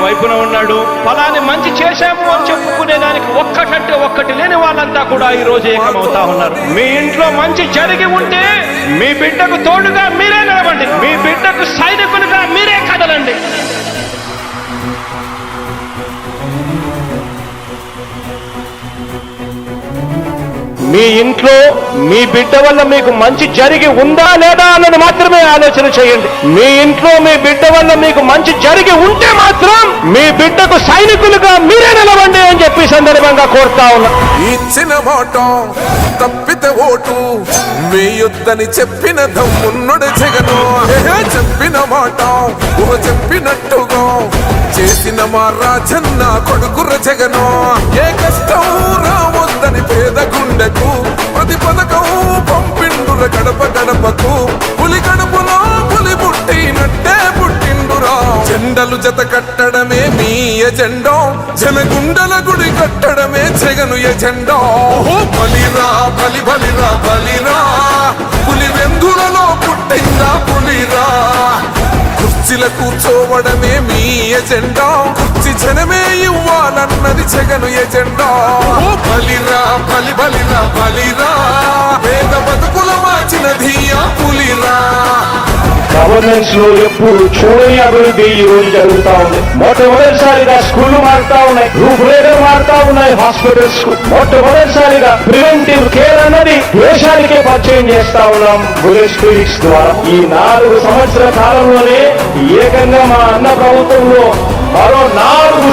వైపున ఉన్నాడు. ఫలాని మంచి చేశాము అని చెప్పుకునేదానికి ఒక్కటంటే ఒక్కటి లేని వాళ్ళంతా కూడా ఈ రోజు ఏకమవుతా ఉన్నారు. మీ ఇంట్లో మంచి జరిగి ఉంటే మీ బిడ్డకు తోడుగా మీరే నిలవండి, మీ బిడ్డకు సైనికులుగా మీరే కదలండి. మీ ఇంట్లో మీ బిడ్డ వల్ల మీకు మంచి జరిగి ఉందా లేదా అన్నది మాత్రమే ఆలోచన చేయండి. మీ ఇంట్లో మీ బిడ్డ వల్ల మీకు మంచి జరిగి ఉంటే మాత్రం మీ బిడ్డకు సైనికులుగా మీరే నిలవండి అని చెప్పి సందర్భంగా కోరుతా ఉన్నా. ఇచ్చిన మాట తప్పితే ఓటు వేయొద్దని చెప్పిన దమ్మున్నడు జగను. చెప్పిన మాట చెప్పినట్టుగా చేసిన మా రాజన్న కొడుకుర జగను. ఏ కష్టం రావద్దని పేద గుండెకు ప్రతి పథకం పంపిండుర గడప గడపకు. పులి గడపలో పులి పుట్టినట్టే పుట్టిండురా. జెండలు జత కట్టడమే మీ ఎజెండా, జనగుండల గుడి కట్టడమే జగను ఎజెండా. బలిరా బలి బలిరా బలిరా, పులి వెందులలో పుట్టిందా పులిరా. కుర్చీల కూర్చోవడమే మీ ఎజెండా, కుర్చీ జనమే ఇవ్వాలన్నది జగను ఎజెండా. బలిరా బలి బలిరా బలిరా, పేద బతుకుల మార్చినది ఆ పులిరా. గవర్నెన్స్ లో ఎప్పుడు చూడని అభివృద్ధి ఈ రోజు జరుగుతా ఉంది. మొట్టమొదటిసారిగా స్కూళ్లు మారుతా ఉన్నాయి, రూపురేఖలు మారుతా ఉన్నాయి, హాస్పిటల్స్ మొట్టమొదటిసారిగా ప్రివెంటివ్ కేర్ అన్నది దేశానికే పరిచయం చేస్తా ఉన్నాం బుల్లెట్ క్లినిక్స్ ద్వారా. ఈ 4 సంవత్సరాల కాలంలోనే ఏకంగా మా అన్న ప్రభుత్వంలో మరో 4